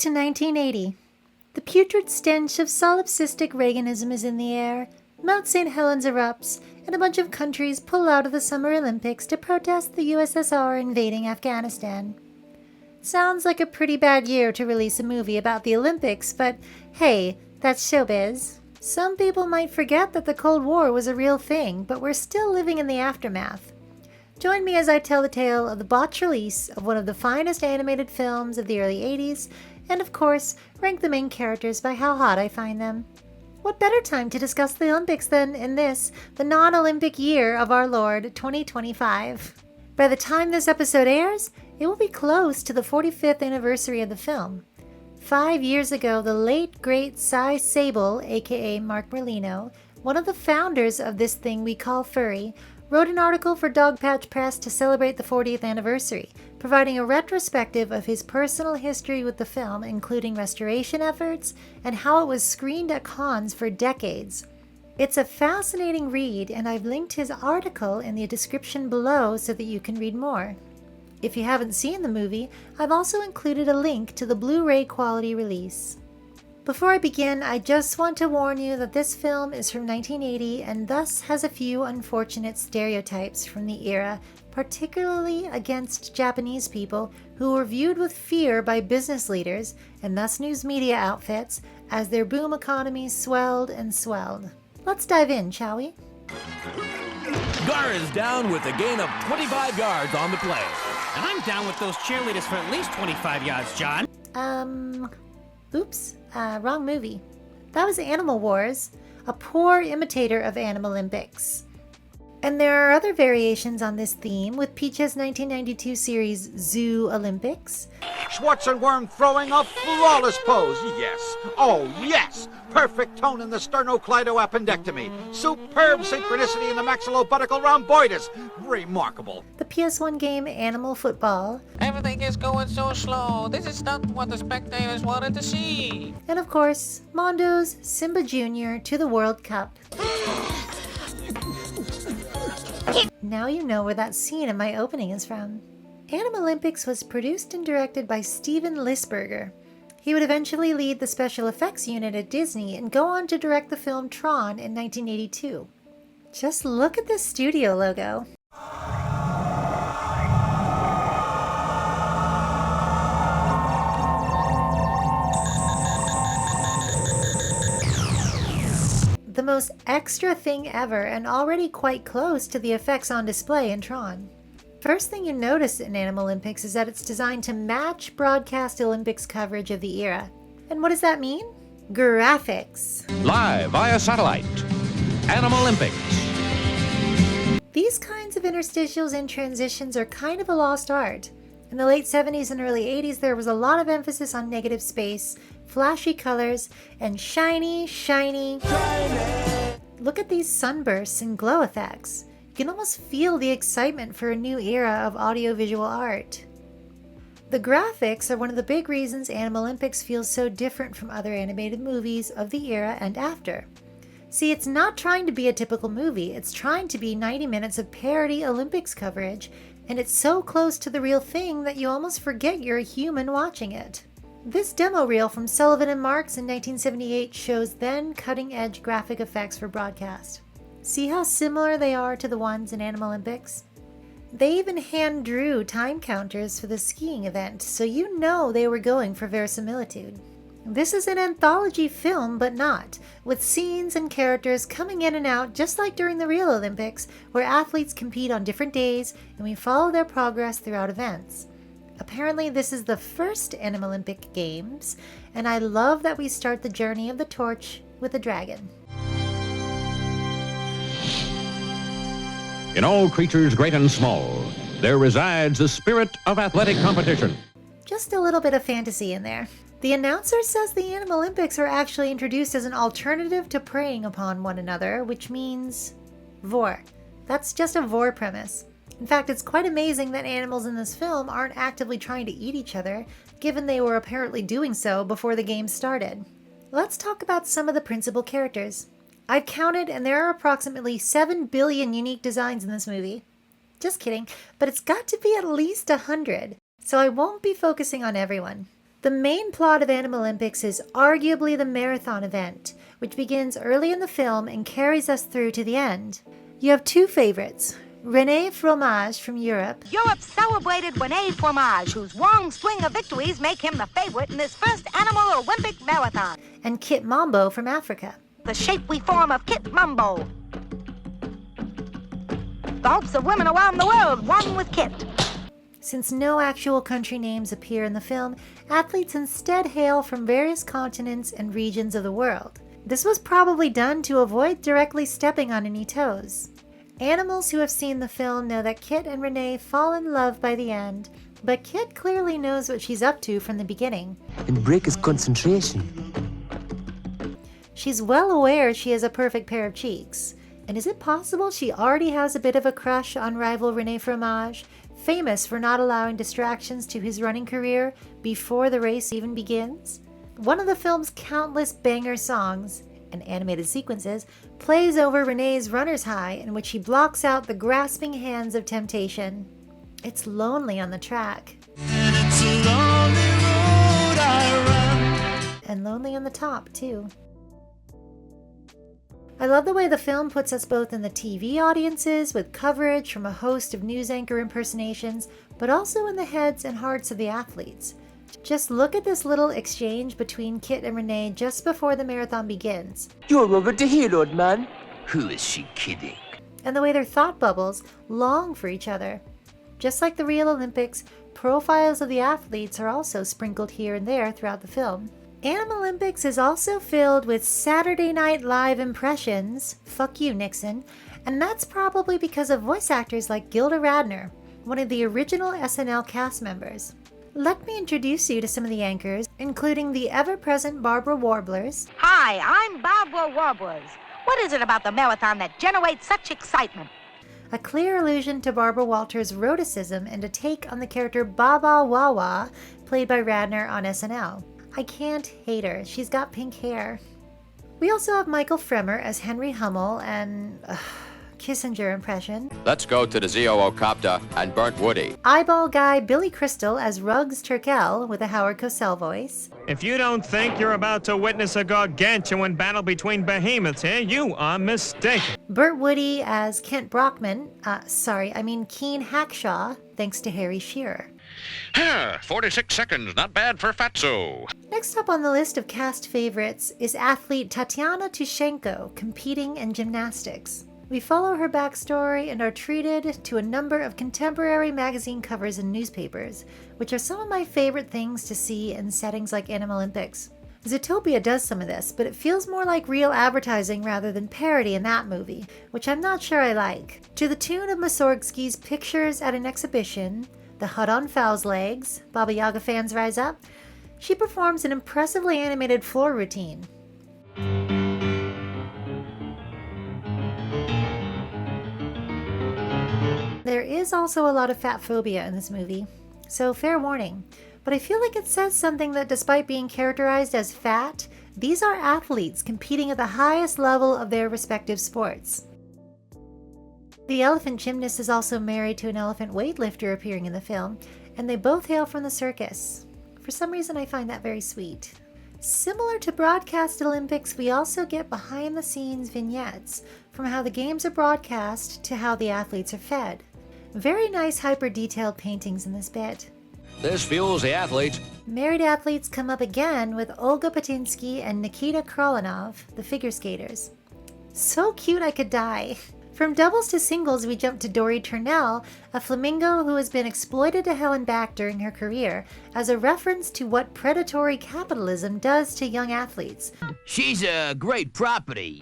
to 1980. The putrid stench of solipsistic Reaganism is in the air, Mount St. Helens erupts, and a bunch of countries pull out of the Summer Olympics to protest the USSR invading Afghanistan. Sounds like a pretty bad year to release a movie about the Olympics, but hey, that's showbiz. Some people might forget that the Cold War was a real thing, but we're still living in the aftermath. Join me as I tell the tale of the botched release of one of the finest animated films of the early 80s, and of course, rank the main characters by how hot I find them. What better time to discuss the Olympics than in this, the non-Olympic year of our Lord, 2025. By the time this episode airs, it will be close to the 45th anniversary of the film. 5 years ago, the late, great Cy Sable, aka Mark Merlino, one of the founders of this thing we call Furry, wrote an article for Dogpatch Press to celebrate the 40th anniversary, providing a retrospective of his personal history with the film, including restoration efforts and how it was screened at cons for decades. It's a fascinating read, and I've linked his article in the description below so that you can read more. If you haven't seen the movie, I've also included a link to the Blu-ray quality release. Before I begin, I just want to warn you that this film is from 1980 and thus has a few unfortunate stereotypes from the era, particularly against Japanese people who were viewed with fear by business leaders and thus news media outfits as their boom economies swelled and swelled. Let's dive in, shall we? Gar is down with a gain of 25 yards on the play. And I'm down with those cheerleaders for at least 25 yards, John. Oops, wrong movie. That was Animal Wars, a poor imitator of Animalympics. And there are other variations on this theme with Peach's 1992 series Zoo Olympics. Schwarzenworm throwing a flawless pose, yes. Oh, yes! Perfect tone in the sternocleidoappendectomy. Superb synchronicity in the maxillobuttical rhomboides. Remarkable. The PS1 game Animal Football. Everything is going so slow. This is not what the spectators wanted to see. And of course, Mondo's Simba Jr. to the World Cup. Now you know where that scene in my opening is from. Animalympics was produced and directed by Steven Lisberger. He would eventually lead the special effects unit at Disney and go on to direct the film TRON in 1982. Just look at this studio logo. The most extra thing ever, and already quite close to the effects on display in TRON. First thing you notice in Animalympics is that it's designed to match broadcast Olympics coverage of the era. And what does that mean? Graphics. Live via satellite. Animalympics. These kinds of interstitials and transitions are kind of a lost art. In the late 70s and early 80s, there was a lot of emphasis on negative space, flashy colors, and shiny. Look at these sunbursts and glow effects. You can almost feel the excitement for a new era of audiovisual art. The graphics are one of the big reasons Animalympics feels so different from other animated movies of the era and after. See, it's not trying to be a typical movie, it's trying to be 90 minutes of parody Olympics coverage, and it's so close to the real thing that you almost forget you're a human watching it. This demo reel from Sullivan and Marks in 1978 shows then cutting-edge graphic effects for broadcast. See how similar they are to the ones in Animalympics? They even hand-drew time counters for the skiing event, so you know they were going for verisimilitude. This is an anthology film, but not, with scenes and characters coming in and out just like during the real Olympics, where athletes compete on different days and we follow their progress throughout events. Apparently this is the first Animalympic Games, and I love that we start the journey of the torch with a dragon. In all creatures great and small, there resides the spirit of athletic competition. Just a little bit of fantasy in there. The announcer says the Animalympics are actually introduced as an alternative to preying upon one another, which means vor. That's just a vor premise. In fact, it's quite amazing that animals in this film aren't actively trying to eat each other, given they were apparently doing so before the game started. Let's talk about some of the principal characters. I've counted, and there are approximately 7 billion unique designs in this movie. Just kidding, but it's got to be at least 100, so I won't be focusing on everyone. The main plot of Animalympics is arguably the marathon event, which begins early in the film and carries us through to the end. You have two favorites, René Fromage from Europe. Europe's celebrated René Fromage, whose long string of victories make him the favorite in this first Animal Olympic marathon. And Kit Mambo from Africa. The shapely form of Kit Mambo. The hopes of women around the world, one with Kit. Since no actual country names appear in the film, athletes instead hail from various continents and regions of the world. This was probably done to avoid directly stepping on any toes. Animals who have seen the film know that Kit and Renee fall in love by the end, but Kit clearly knows what she's up to from the beginning. And break his concentration. She's well aware she has a perfect pair of cheeks. And is it possible she already has a bit of a crush on rival René Fromage, famous for not allowing distractions to his running career before the race even begins? One of the film's countless banger songs and animated sequences plays over Renée's runner's high, in which he blocks out the grasping hands of temptation. It's lonely on the track. And it's a lonely road I run. And lonely on the top, too. I love the way the film puts us both in the TV audiences with coverage from a host of news anchor impersonations, but also in the heads and hearts of the athletes. Just look at this little exchange between Kit and Renee just before the marathon begins. You're over to here, old man. Who is she kidding? And the way their thought bubbles long for each other. Just like the real Olympics, profiles of the athletes are also sprinkled here and there throughout the film. Animalympics is also filled with Saturday Night Live impressions, fuck you Nixon, and that's probably because of voice actors like Gilda Radner, one of the original SNL cast members. Let me introduce you to some of the anchors, including the ever-present Barbara Warblers. Hi, I'm Barbara Warblers. What is it about the marathon that generates such excitement? A clear allusion to Barbara Walters' eroticism and a take on the character Baba Wawa, played by Radner on SNL. I can't hate her. She's got pink hair. We also have Michael Fremmer as Henry Hummel and Kissinger impression. Let's go to the ZOO copter and Burnt Woody. Eyeball guy Billy Crystal as Ruggs Turkel with a Howard Cosell voice. If you don't think you're about to witness a gargantuan battle between behemoths here, you are mistaken. Burt Woody as Kent Brockman. Keen Hackshaw, thanks to Harry Shearer. 46 seconds, not bad for Fatso. Next up on the list of cast favorites is athlete Tatiana Tushenko, competing in gymnastics. We follow her backstory and are treated to a number of contemporary magazine covers and newspapers, which are some of my favorite things to see in settings like Animalympics. Zootopia does some of this, but it feels more like real advertising rather than parody in that movie, which I'm not sure I like. To the tune of Mussorgsky's Pictures at an Exhibition, The Hut on Fowl's Legs, Baba Yaga fans rise up, she performs an impressively animated floor routine. There is also a lot of fat phobia in this movie, so fair warning. But I feel like it says something that despite being characterized as fat, these are athletes competing at the highest level of their respective sports. The elephant gymnast is also married to an elephant weightlifter appearing in the film, and they both hail from the circus. For some reason I find that very sweet. Similar to broadcast Olympics, we also get behind-the-scenes vignettes from how the games are broadcast to how the athletes are fed. Very nice hyper-detailed paintings in this bit. This fuels the athletes. Married athletes come up again with Olga Patinsky and Nikita Krolonov, the figure skaters. So cute I could die. From doubles to singles, we jump to Dori Turnell, a flamingo who has been exploited to hell and back during her career, as a reference to what predatory capitalism does to young athletes. She's a great property.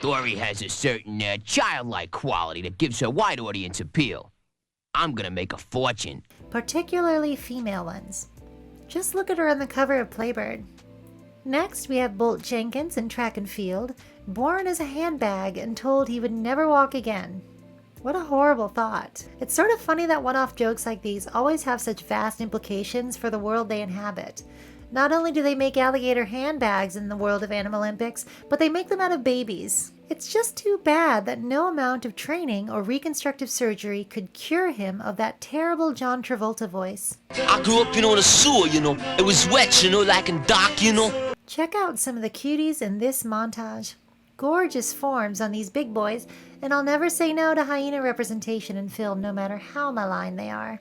Dory has a certain childlike quality that gives her wide audience appeal. I'm gonna make a fortune. Particularly female ones. Just look at her on the cover of Playbird. Next, we have Bolt Jenkins in track and field, born as a handbag and told he would never walk again. What a horrible thought. It's sort of funny that one-off jokes like these always have such vast implications for the world they inhabit. Not only do they make alligator handbags in the world of Animalympics, but they make them out of babies. It's just too bad that no amount of training or reconstructive surgery could cure him of that terrible John Travolta voice. I grew up, in a sewer, It was wet, like in Doc, Check out some of the cuties in this montage. Gorgeous forms on these big boys, and I'll never say no to hyena representation in film, no matter how malign they are.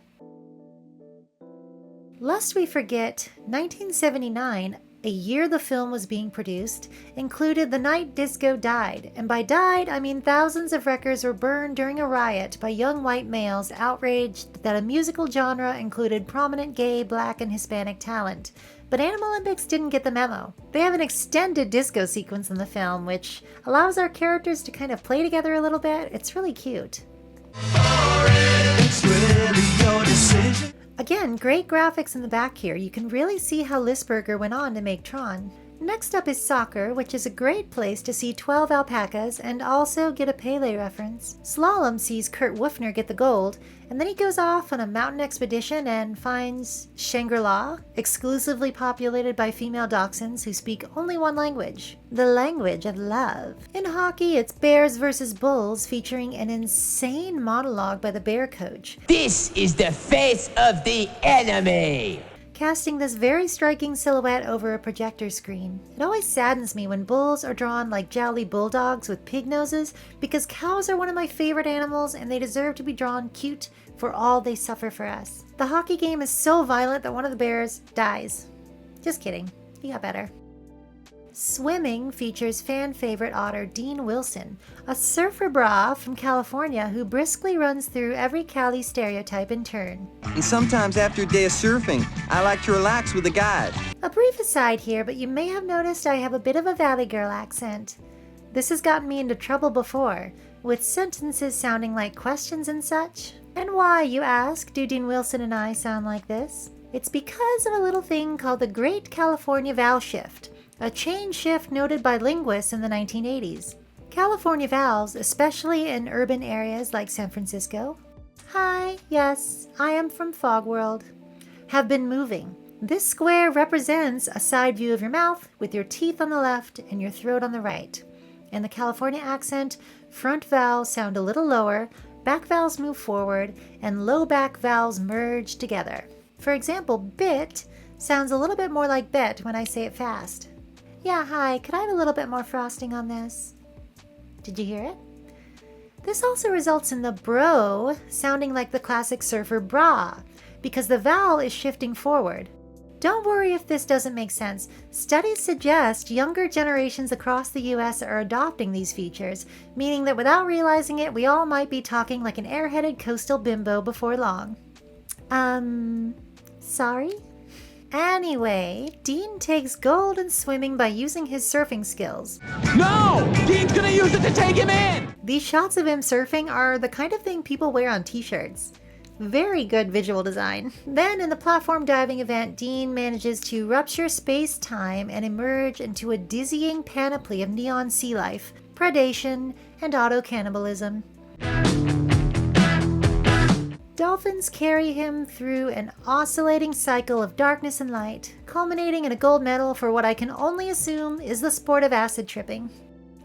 Lest we forget, 1979, a year the film was being produced, included the night disco died, and by died I mean thousands of records were burned during a riot by young white males outraged that a musical genre included prominent gay, black, and Hispanic talent. But Animalympics didn't get the memo. They have an extended disco sequence in the film, which allows our characters to kind of play together a little bit. It's really cute. Again, great graphics in the back here. You can really see how Lisberger went on to make TRON. Next up is soccer, which is a great place to see 12 alpacas and also get a Pele reference. Slalom sees Kurt Woofner get the gold, and then he goes off on a mountain expedition and finds Shangri-La, exclusively populated by female dachshunds who speak only one language, the language of love. In hockey, it's Bears versus Bulls, featuring an insane monologue by the Bear coach. This is the face of the enemy! Casting this very striking silhouette over a projector screen. It always saddens me when bulls are drawn like jowly bulldogs with pig noses, because cows are one of my favorite animals and they deserve to be drawn cute for all they suffer for us. The hockey game is so violent that one of the bears dies. Just kidding, he got better. Swimming features fan favorite otter Dean Wilson, a surfer bra from California who briskly runs through every Cali stereotype in turn. And sometimes after a day of surfing, I like to relax with a guide. A brief aside here, but you may have noticed I have a bit of a Valley Girl accent. This has gotten me into trouble before, with sentences sounding like questions and such. And why, you ask, do Dean Wilson and I sound like this? It's because of a little thing called the Great California Vowel Shift, a change shift noted by linguists in the 1980s. California vowels, especially in urban areas like San Francisco, hi, yes, I am from Fog World, have been moving. This square represents a side view of your mouth with your teeth on the left and your throat on the right. In the California accent, front vowels sound a little lower, back vowels move forward, and low back vowels merge together. For example, bit sounds a little bit more like bet when I say it fast. Yeah, hi, could I have a little bit more frosting on this? Did you hear it? This also results in the bro sounding like the classic surfer bra, because the vowel is shifting forward. Don't worry if this doesn't make sense. Studies suggest younger generations across the US are adopting these features, meaning that without realizing it, we all might be talking like an airheaded coastal bimbo before long. Sorry? Anyway, Dean takes gold in swimming by using his surfing skills. No! Dean's gonna use it to take him in! These shots of him surfing are the kind of thing people wear on t-shirts. Very good visual design. Then in the platform diving event, Dean manages to rupture space-time and emerge into a dizzying panoply of neon sea life, predation, and auto-cannibalism. Dolphins carry him through an oscillating cycle of darkness and light, culminating in a gold medal for what I can only assume is the sport of acid tripping.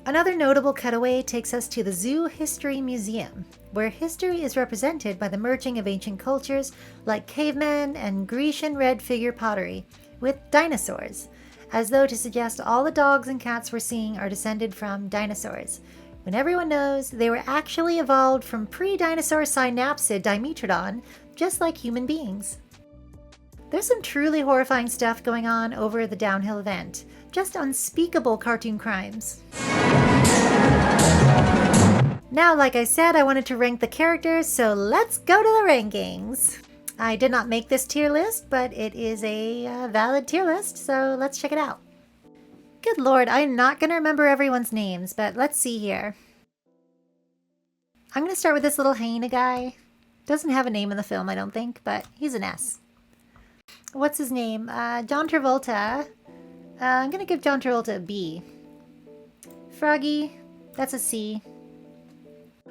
Another notable cutaway takes us to the Zoo History Museum, where history is represented by the merging of ancient cultures like cavemen and Grecian red figure pottery with dinosaurs, as though to suggest all the dogs and cats we're seeing are descended from dinosaurs, when everyone knows they were actually evolved from pre-dinosaur synapsid Dimetrodon, just like human beings. There's some truly horrifying stuff going on over at the downhill event, just unspeakable cartoon crimes. Now, like I said, I wanted to rank the characters, so let's go to the rankings. I did not make this tier list, but it is a valid tier list, so let's check it out. Good lord, I'm not going to remember everyone's names, but let's see here. I'm going to start with this little hyena guy. Doesn't have a name in the film, I don't think, but he's an S. What's his name? John Travolta. I'm going to give John Travolta a B. Froggy, that's a C.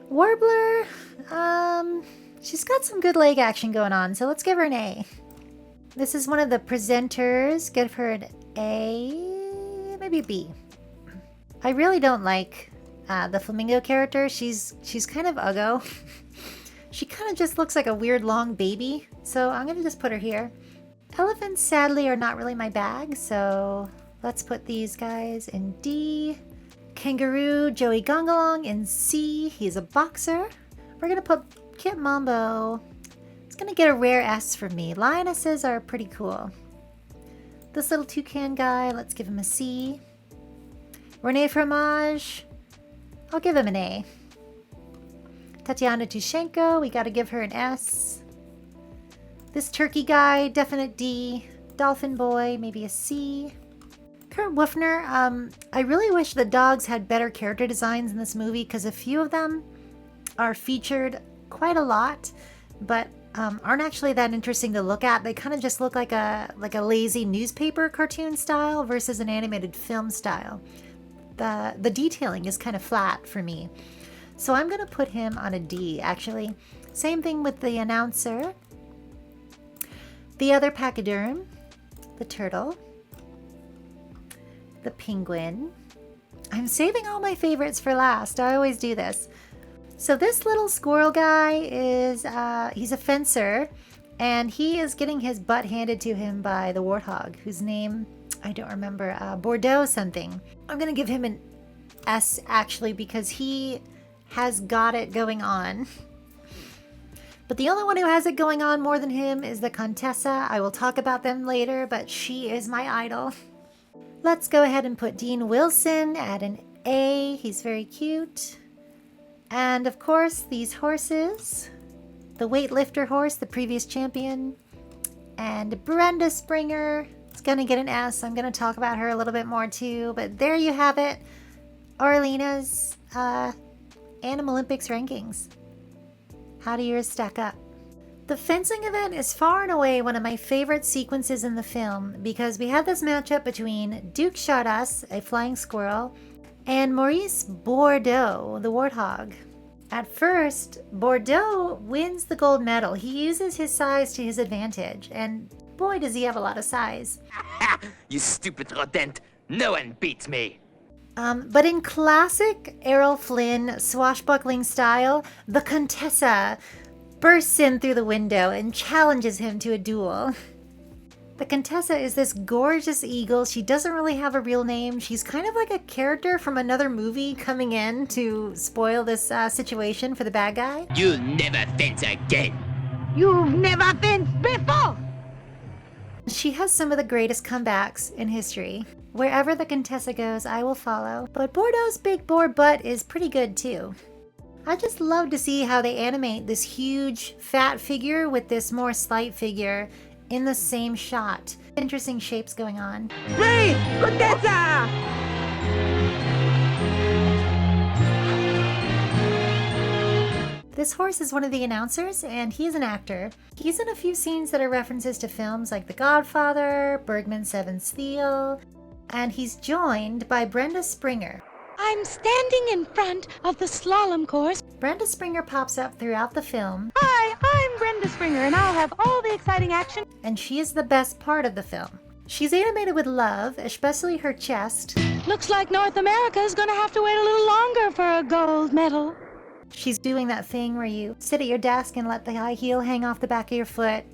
Warbler, she's got some good leg action going on, so let's give her an A. This is one of the presenters. Give her an A, maybe a B. I really don't like the flamingo character. She's kind of uggo. She kind of just looks like a weird long baby, so I'm gonna just put her here. Elephants, sadly, are not really my bag, so let's put these guys in D. Kangaroo, Joey Gongalong in C. He's a boxer. We're gonna put Kit Mambo. It's gonna get a rare S from me. Lionesses are pretty cool. This little toucan guy, let's give him a C. Rene Fromage, I'll give him an A. Tatiana Tushenko, we gotta give her an S. This turkey guy, definite D. Dolphin boy, maybe a C. Kurt Wolfner, I really wish the dogs had better character designs in this movie because a few of them are featured quite a lot, but aren't actually that interesting to look at. They kind of just look like a lazy newspaper cartoon style versus an animated film style. The detailing is kind of flat for me. So I'm going to put him on a D, actually. Same thing with the announcer. The other pachyderm. The turtle. The penguin. I'm saving all my favorites for last. I always do this. So this little squirrel guy is, he's a fencer. And he is getting his butt handed to him by the warthog, whose name, I don't remember, Bordeaux something. I'm going to give him an S, actually, because he has got it going on. But the only one who has it going on more than him is the Contessa. I will talk about them later, but she is my idol. Let's go ahead and put Dean Wilson at an A. He's very cute. And of course, these horses. The weightlifter horse, the previous champion. And Brenda Springer is going to get an S. I'm going to talk about her a little bit more too. But there you have it. Orlena's Animalympics rankings. How do yours stack up? The fencing event is far and away one of my favorite sequences in the film because we have this matchup between Duke Chardas, a flying squirrel, and Maurice Bordeaux, the warthog. At first, Bordeaux wins the gold medal. He uses his size to his advantage, and boy does he have a lot of size. You stupid rodent! No one beats me! But in classic Errol Flynn swashbuckling style, the Contessa bursts in through the window and challenges him to a duel. The Contessa is this gorgeous eagle. She doesn't really have a real name. She's kind of like a character from another movie coming in to spoil this situation for the bad guy. You'll never fence again! You've never fenced before! She has some of the greatest comebacks in history. Wherever the Contessa goes, I will follow. But Bordeaux's big boar butt is pretty good too. I just love to see how they animate this huge fat figure with this more slight figure in the same shot. Interesting shapes going on. Ray! Contessa! This horse is one of the announcers, and he's an actor. He's in a few scenes that are references to films like The Godfather, Bergman's Seventh Seal, and he's joined by Brenda Springer. I'm standing in front of the slalom course. Brenda Springer pops up throughout the film. Hi, I'm Brenda Springer, and I'll have all the exciting action. And she is the best part of the film. She's animated with love, especially her chest. Looks like North America's gonna have to wait a little longer for a gold medal. She's doing that thing where you sit at your desk and let the high heel hang off the back of your foot.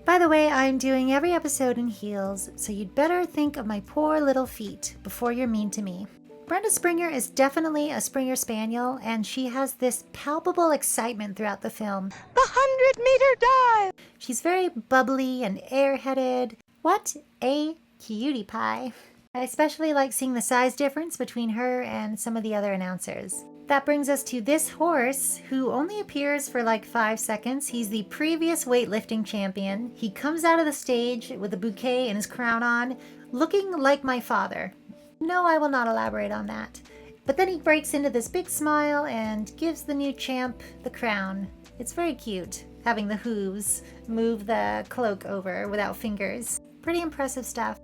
By the way, I'm doing every episode in heels, so you'd better think of my poor little feet before you're mean to me. Brenda Springer is definitely a Springer Spaniel, and she has this palpable excitement throughout the film. The 100-meter dive! She's very bubbly and airheaded. What a cutie pie. I especially like seeing the size difference between her and some of the other announcers. That brings us to this horse, who only appears for like 5 seconds. He's the previous weightlifting champion. He comes out of the stage with a bouquet and his crown on, looking like my father. No, I will not elaborate on that. But then he breaks into this big smile and gives the new champ the crown. It's very cute, having the hooves move the cloak over without fingers. Pretty impressive stuff.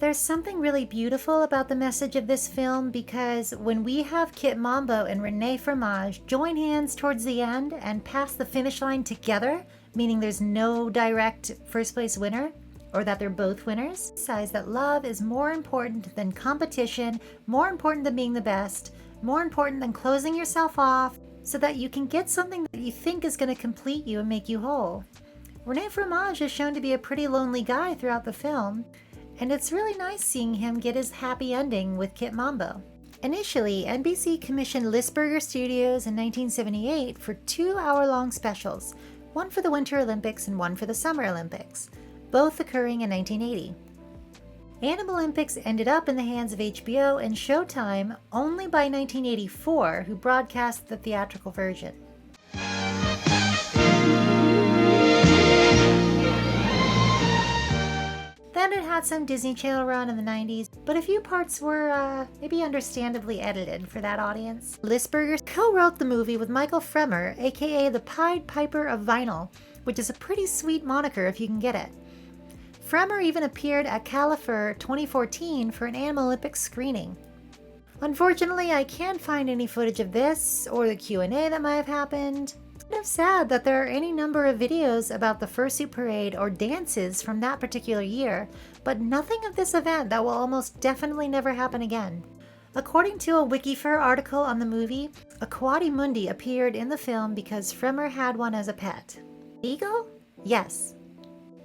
There's something really beautiful about the message of this film because when we have Kit Mambo and Rene Fromage join hands towards the end and pass the finish line together, meaning there's no direct first place winner, or that they're both winners. Emphasize that love is more important than competition, more important than being the best, more important than closing yourself off so that you can get something that you think is going to complete you and make you whole. René Fromage is shown to be a pretty lonely guy throughout the film, and it's really nice seeing him get his happy ending with Kit Mambo. Initially, NBC commissioned Lisberger Studios in 1978 for 2-hour-long specials, one for the Winter Olympics and one for the Summer Olympics, both occurring in 1980. Animalympics ended up in the hands of HBO and Showtime only by 1984, who broadcast the theatrical version. Then it had some Disney Channel run in the 90s, but a few parts were maybe understandably edited for that audience. Lisberger co-wrote the movie with Michael Fremer, aka the Pied Piper of Vinyl, which is a pretty sweet moniker if you can get it. Fremer even appeared at Califer 2014 for an Animalympics screening. Unfortunately, I can't find any footage of this or the Q&A that might have happened. It's kind of sad that there are any number of videos about the fursuit parade or dances from that particular year, but nothing of this event that will almost definitely never happen again. According to a WikiFur article on the movie, a Coatimundi appeared in the film because Fremer had one as a pet. Eagle? Yes.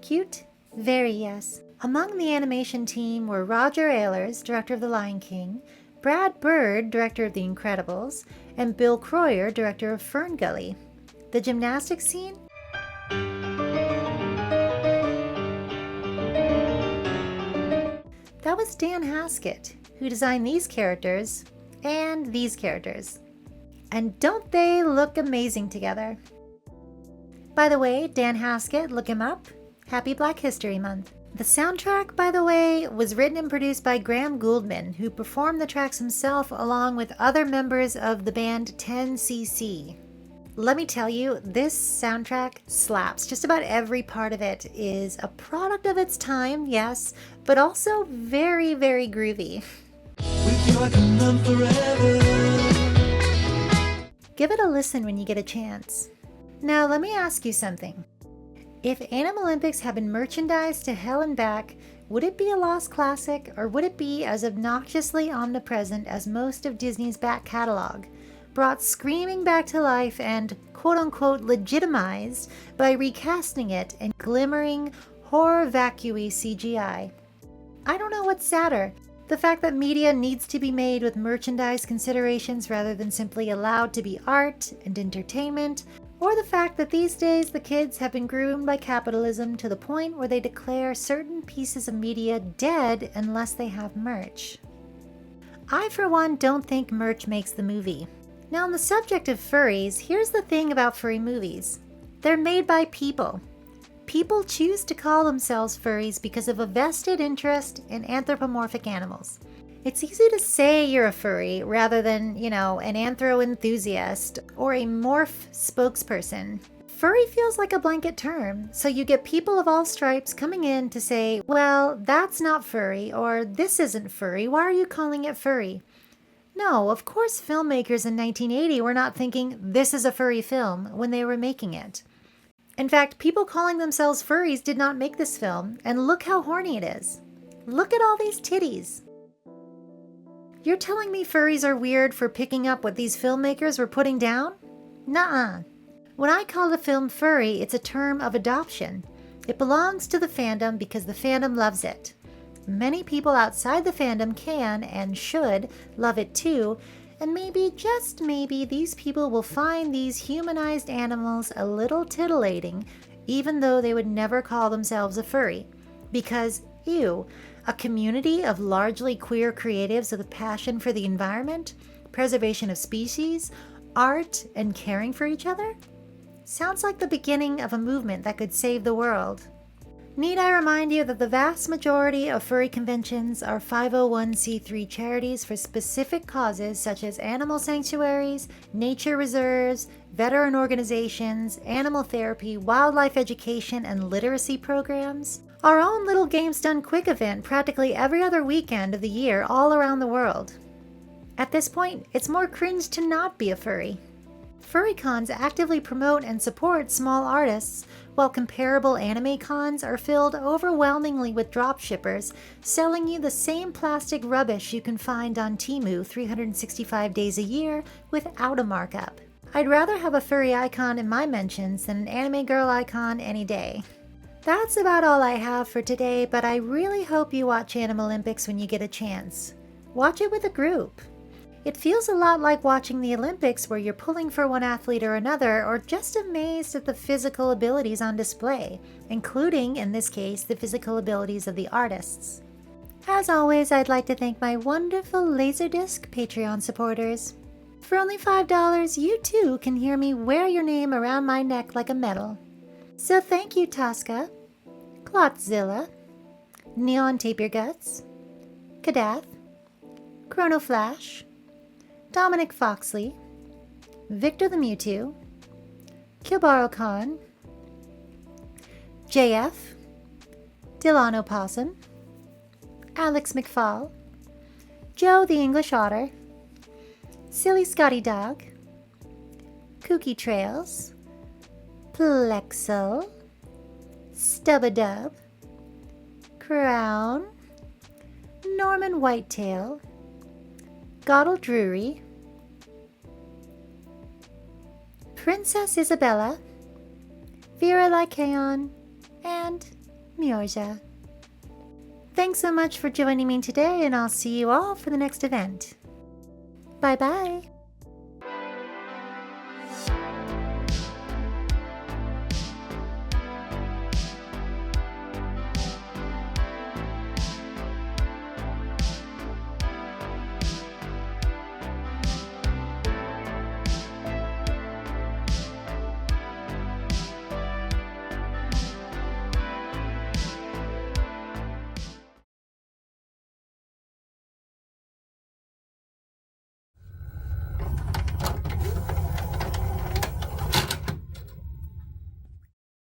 Cute? Very yes. Among the animation team were Roger Ehlers, director of The Lion King, Brad Bird, director of The Incredibles, and Bill Croyer, director of Fern Gully. The gymnastics scene? That was Dan Haskett, who designed these characters and these characters. And don't they look amazing together? By the way, Dan Haskett, look him up. Happy Black History Month. The soundtrack, by the way, was written and produced by Graham Gouldman, who performed the tracks himself along with other members of the band 10cc. Let me tell you, this soundtrack slaps. Just about every part of it is a product of its time, yes, but also very, very groovy. With you I can run forever. Give it a listen when you get a chance. Now, let me ask you something. If Animalympics had been merchandised to hell and back, would it be a lost classic, or would it be as obnoxiously omnipresent as most of Disney's back catalog, brought screaming back to life and quote-unquote legitimized by recasting it in glimmering, horror-vacuous CGI? I don't know what's sadder, the fact that media needs to be made with merchandise considerations rather than simply allowed to be art and entertainment, or the fact that these days the kids have been groomed by capitalism to the point where they declare certain pieces of media dead unless they have merch. I, for one, don't think merch makes the movie. Now, on the subject of furries, here's the thing about furry movies. They're made by people. People choose to call themselves furries because of a vested interest in anthropomorphic animals. It's easy to say you're a furry rather than, an anthro enthusiast or a morph spokesperson. Furry feels like a blanket term, so you get people of all stripes coming in to say, well, that's not furry, or this isn't furry, why are you calling it furry? No, of course filmmakers in 1980 were not thinking this is a furry film when they were making it. In fact, people calling themselves furries did not make this film, and look how horny it is. Look at all these titties. You're telling me furries are weird for picking up what these filmmakers were putting down? Nuh-uh. When I call the film furry, it's a term of adoption. It belongs to the fandom because the fandom loves it. Many people outside the fandom can and should love it too, and maybe, just maybe, these people will find these humanized animals a little titillating, even though they would never call themselves a furry. Because, ew, a community of largely queer creatives with a passion for the environment, preservation of species, art, and caring for each other? Sounds like the beginning of a movement that could save the world. Need I remind you that the vast majority of furry conventions are 501c3 charities for specific causes such as animal sanctuaries, nature reserves, veteran organizations, animal therapy, wildlife education, and literacy programs? Our own Little Games Done Quick event practically every other weekend of the year all around the world. At this point, it's more cringe to not be a furry. Furry cons actively promote and support small artists, while comparable anime cons are filled overwhelmingly with dropshippers selling you the same plastic rubbish you can find on Temu 365 days a year without a markup. I'd rather have a furry icon in my mentions than an anime girl icon any day. That's about all I have for today, but I really hope you watch Animalympics when you get a chance. Watch it with a group. It feels a lot like watching the Olympics, where you're pulling for one athlete or another, or just amazed at the physical abilities on display, including, in this case, the physical abilities of the artists. As always, I'd like to thank my wonderful Laserdisc Patreon supporters. For only $5, you too can hear me wear your name around my neck like a medal. So thank you, Tosca, Clotzilla, Neon Tape Your Guts, Kadath, Chrono Flash, Dominic Foxley, Victor the Mewtwo, Kilbaro Khan, JF, Delano Possum, Alex McFall, Joe the English Otter, Silly Scotty Dog, Kooky Trails, Plexel, Stubadub, Crown, Norman Whitetail, Goddle Drury, Princess Isabella, Vera Lycaon, and Miorja. Thanks so much for joining me today, and I'll see you all for the next event. Bye-bye.